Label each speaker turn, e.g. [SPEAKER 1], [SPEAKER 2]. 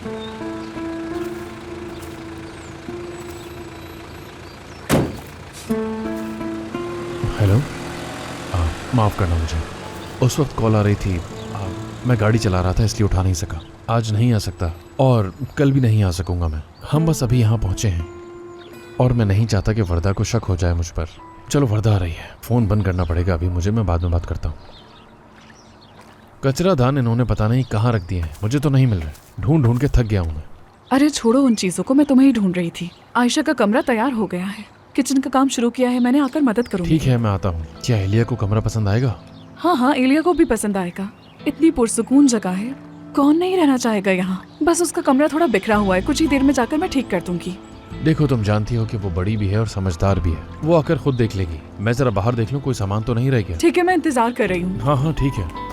[SPEAKER 1] Hello, माफ़ करना मुझे, उस वक्त कॉल आ रही थी। मैं गाड़ी चला रहा था इसलिए उठा नहीं सका। आज नहीं आ सकता और कल भी नहीं आ सकूंगा मैं। हम बस अभी यहाँ पहुँचे हैं और मैं नहीं चाहता कि वर्दा को शक हो जाए मुझ पर। चलो वर्दा आ रही है, फ़ोन बंद करना पड़ेगा अभी मुझे, मैं बाद में बात करता हूँ। कचरा दान इन्होंने पता नहीं कहाँ रख दिए हैं, मुझे तो नहीं मिल रहे। ढूंढ ढूंढ के थक गया हूँ मैं।
[SPEAKER 2] अरे छोड़ो उन चीज़ों को, मैं तुम्हें ही ढूंढ रही थी। आयशा का कमरा तैयार हो गया है, किचन का काम शुरू किया है मैंने, आकर मदद करूंगी।
[SPEAKER 1] ठीक है, मैं आता हूँ। क्या एलिया को कमरा पसंद आएगा?
[SPEAKER 2] हाँ हाँ, एलिया को भी पसंद आएगा। इतनी पुरसुकून जगह है, कौन नहीं रहना चाहेगा यहाँ। बस उसका कमरा थोड़ा बिखरा हुआ है, कुछ ही देर में जाकर मैं ठीक कर दूंगी।
[SPEAKER 1] देखो तुम जानती हो कि वो बड़ी भी है और समझदार भी है, वो आकर खुद देख लेगी। मैं जरा बाहर देख लूँ कोई सामान तो नहीं रह गया।
[SPEAKER 2] ठीक है, मैं इंतजार कर रही हूँ।
[SPEAKER 1] हाँ हाँ ठीक है।